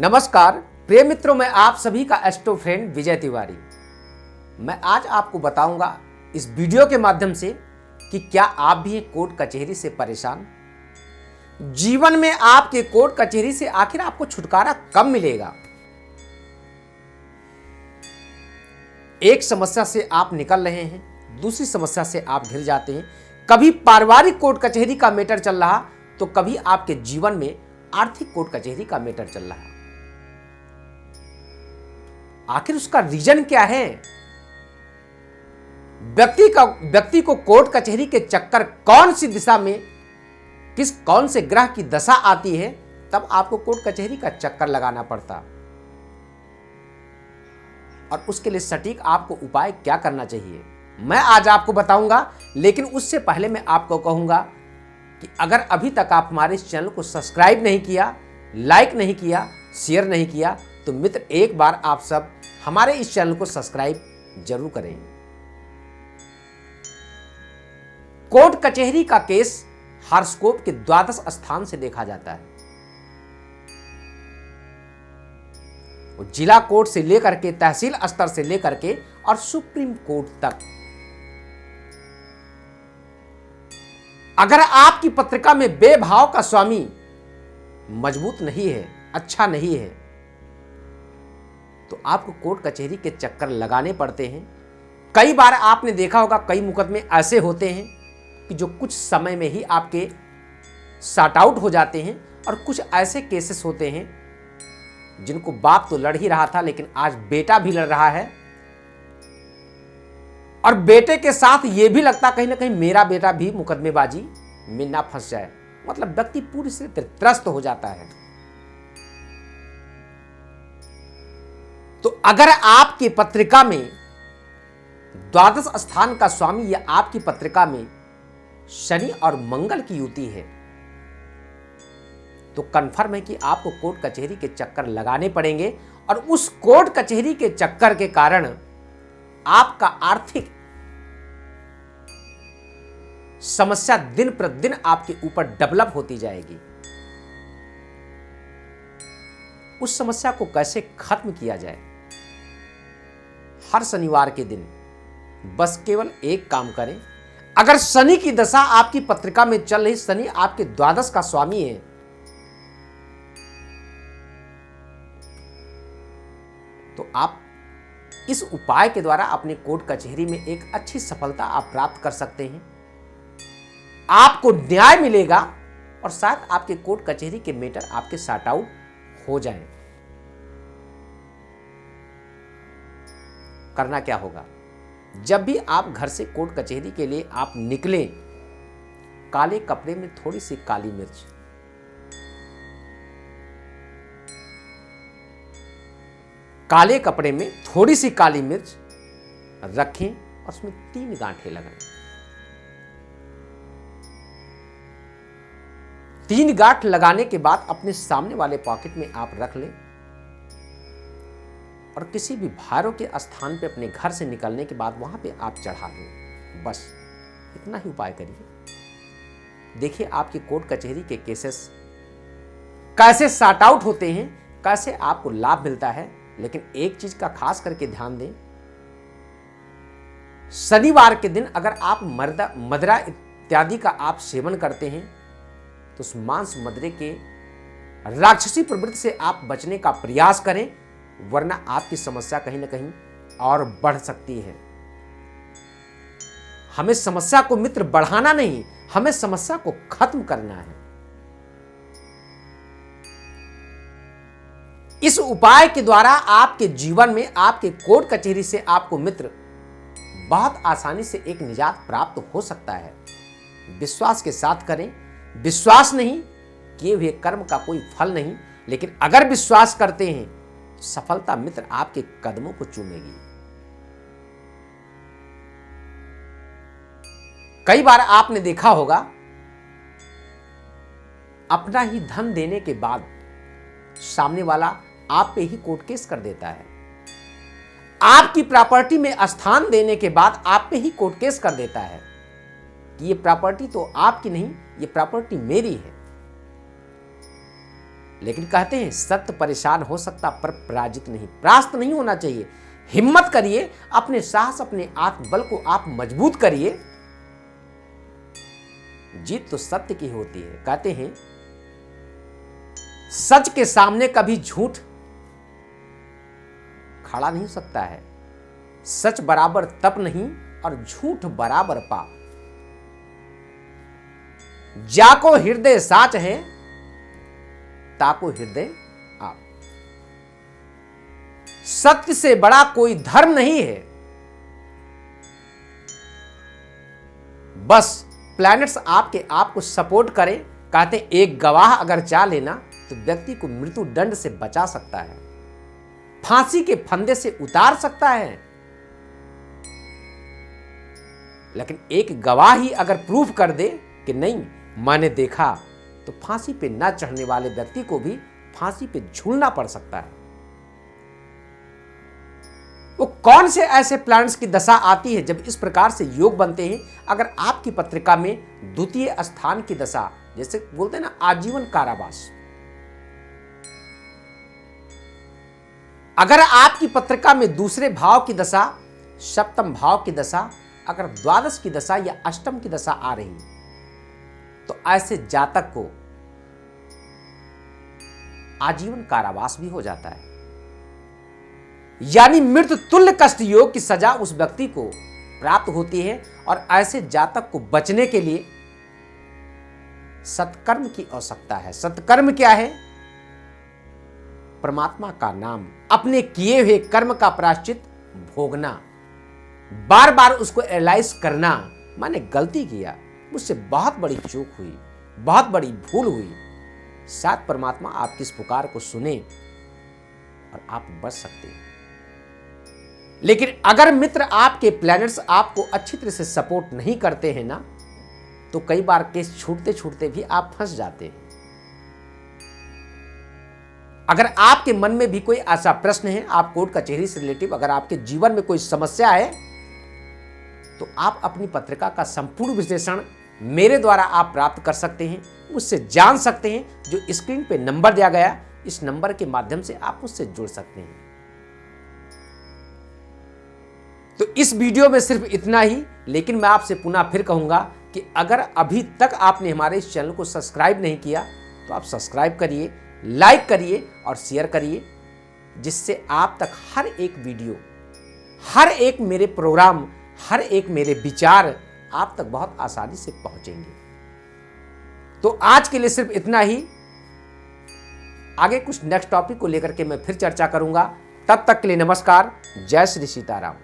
नमस्कार प्रिय मित्रों, मैं आप सभी का एस्ट्रो फ्रेंड विजय तिवारी। मैं आज आपको बताऊंगा इस वीडियो के माध्यम से कि क्या आप भी कोर्ट कचहरी से परेशान। जीवन में आपके कोर्ट कचहरी से आखिर आपको छुटकारा कब मिलेगा। एक समस्या से आप निकल रहे हैं, दूसरी समस्या से आप घिर जाते हैं। कभी पारिवारिक कोर्ट कचहरी का मैटर चल रहा तो कभी आपके जीवन में आर्थिक कोर्ट कचहरी का मैटर चल रहा। आखिर उसका रीजन क्या है। व्यक्ति को कोर्ट कचहरी के चक्कर कौन सी दिशा में कौन से ग्रह की दशा आती है तब आपको कोर्ट कचहरी का चक्कर लगाना पड़ता, और उसके लिए सटीक आपको उपाय क्या करना चाहिए मैं आज आपको बताऊंगा। लेकिन उससे पहले मैं आपको कहूंगा कि अगर अभी तक आप हमारे इस चैनल को सब्सक्राइब नहीं किया, लाइक नहीं किया, शेयर नहीं किया तो मित्र एक बार आप सब हमारे इस चैनल को सब्सक्राइब जरूर करें। कोर्ट कचहरी का केस हॉरोस्कोप के द्वादश स्थान से देखा जाता है। वो जिला कोर्ट से लेकर के तहसील स्तर से लेकर के और सुप्रीम कोर्ट तक। अगर आपकी पत्रिका में बेभाव का स्वामी मजबूत नहीं है, अच्छा नहीं है, तो आपको कोर्ट कचहरी के चक्कर लगाने पड़ते हैं। कई बार आपने देखा होगा कई मुकदमे ऐसे होते हैं कि जो कुछ समय में ही आपके सॉर्ट आउट हो जाते हैं, और कुछ ऐसे केसेस होते हैं जिनको बाप तो लड़ ही रहा था लेकिन आज बेटा भी लड़ रहा है, और बेटे के साथ यह भी लगता कहीं ना कहीं मेरा बेटा भी मुकदमेबाजी में ना फंस जाए। मतलब व्यक्ति पूरी से त्रस्त हो जाता है। तो अगर आपकी पत्रिका में द्वादश स्थान का स्वामी या आपकी पत्रिका में शनि और मंगल की युति है तो कंफर्म है कि आपको कोर्ट कचहरी के चक्कर लगाने पड़ेंगे, और उस कोर्ट कचहरी के चक्कर के कारण आपका आर्थिक समस्या दिन प्रतिदिन आपके ऊपर डेवलप होती जाएगी। उस समस्या को कैसे खत्म किया जाए। हर शनिवार के दिन बस केवल एक काम करें। अगर शनि की दशा आपकी पत्रिका में चल रही, शनि आपके द्वादश का स्वामी है, तो आप इस उपाय के द्वारा अपने कोर्ट कचहरी में एक अच्छी सफलता आप प्राप्त कर सकते हैं। आपको न्याय मिलेगा और शायद आपके कोर्ट कचहरी के मैटर आपके सॉर्ट आउट हो जाएं। करना क्या होगा, जब भी आप घर से कोर्ट कचहरी के लिए आप निकलें, काले कपड़े में थोड़ी सी काली मिर्च, काले कपड़े में थोड़ी सी काली मिर्च रखें और उसमें 3 गांठें लगाएं। 3 गांठ लगाने के बाद अपने सामने वाले पॉकेट में आप रख लें, और किसी भी भैरव के स्थान पे अपने घर से निकलने के बाद वहां पे आप चढ़ा दें। बस इतना ही उपाय करिए। देखिए आपकी कोर्ट कचहरी के केसेस कैसे सॉर्ट आउट होते हैं, कैसे आपको लाभ मिलता है। लेकिन एक चीज का खास करके ध्यान दें, शनिवार के दिन अगर आप मदिरा इत्यादि का आप सेवन करते हैं तो उस मांस मदिरे के राक्षसी प्रवृत्ति से आप बचने का प्रयास करें, वरना आपकी समस्या कहीं ना कहीं और बढ़ सकती है। हमें समस्या को मित्र बढ़ाना नहीं, हमें समस्या को खत्म करना है। इस उपाय के द्वारा आपके जीवन में आपके कोर्ट कचहरी से आपको मित्र बहुत आसानी से एक निजात प्राप्त हो सकता है। विश्वास के साथ करें। विश्वास नहीं, किए हुए कर्म का कोई फल नहीं, लेकिन अगर विश्वास करते हैं तो सफलता मित्र आपके कदमों को चूमेगी। कई बार आपने देखा होगा अपना ही धन देने के बाद सामने वाला आप पे ही कोर्ट केस कर देता है। आपकी प्रॉपर्टी में स्थान देने के बाद आप पे ही कोर्ट केस कर देता है कि ये प्रॉपर्टी तो आपकी नहीं, ये प्रॉपर्टी मेरी है। लेकिन कहते हैं सत्य परेशान हो सकता पर पराजित नहीं, परास्त नहीं होना चाहिए। हिम्मत करिए, अपने साहस अपने आत्मबल को आप मजबूत करिए। जीत तो सत्य की होती है। कहते हैं सच के सामने कभी झूठ खड़ा नहीं हो सकता है। सच बराबर तप नहीं और झूठ बराबर पाप। जाको हृदय साच है, ताको हृदय आप। सत्य से बड़ा कोई धर्म नहीं है। बस प्लैनेट्स आपके आप को सपोर्ट करें। कहते हैं एक गवाह अगर चाह लेना तो व्यक्ति को मृत्यु दंड से बचा सकता है, फांसी के फंदे से उतार सकता है। लेकिन एक गवाह ही अगर प्रूफ कर दे कि नहीं मैंने देखा, तो फांसी पे ना चढ़ने वाले व्यक्ति को भी फांसी पे झूलना पड़ सकता है। वो कौन से ऐसे प्लैनेट्स की दशा आती है जब इस प्रकार से योग बनते हैं? अगर आपकी पत्रिका में द्वितीय स्थान की दशा, जैसे बोलते हैं ना आजीवन कारावास, अगर आपकी पत्रिका में दूसरे भाव की दशा, सप्तम भाव की दशा, अगर द्वादश की दशा या अष्टम की दशा आ रही, तो ऐसे जातक को आजीवन कारावास भी हो जाता है। यानी मृत्यु तुल्य कष्ट योग की सजा उस व्यक्ति को प्राप्त होती है। और ऐसे जातक को बचने के लिए सत्कर्म की आवश्यकता है। सत्कर्म क्या है? परमात्मा का नाम, अपने किए हुए कर्म का प्रायश्चित भोगना, बार बार उसको एनालाइज करना, मैंने गलती किया, मुझसे बहुत बड़ी चूक हुई, बहुत बड़ी भूल हुई। शायद परमात्मा आपकी इस पुकार को सुने और आप बच सकते हैं। लेकिन अगर मित्र आपके प्लैनेट्स आपको अच्छी तरह से सपोर्ट नहीं करते हैं ना, तो कई बार केस छूटते छूटते भी आप फंस जाते हैं। अगर आपके मन में भी कोई ऐसा प्रश्न है, आप कोर्ट कचहरी से रिलेटिव, अगर आपके जीवन में कोई समस्या है, तो आप अपनी पत्रिका का संपूर्ण विश्लेषण मेरे द्वारा आप प्राप्त कर सकते हैं, मुझसे जान सकते हैं। जो स्क्रीन पे नंबर दिया गया, इस नंबर के माध्यम से आप मुझसे जुड़ सकते हैं। तो इस वीडियो में सिर्फ इतना ही। लेकिन मैं आपसे पुनः फिर कहूंगा कि अगर अभी तक आपने हमारे इस चैनल को सब्सक्राइब नहीं किया, तो आप सब्सक्राइब करिए, लाइक करिए और शेयर करिए, जिससे आप तक हर एक वीडियो, हर एक मेरे प्रोग्राम, हर एक मेरे विचार आप तक बहुत आसानी से पहुंचेंगे। तो आज के लिए सिर्फ इतना ही। आगे कुछ नेक्स्ट टॉपिक को लेकर के मैं फिर चर्चा करूंगा। तब तक के लिए नमस्कार। जय श्री सीताराम।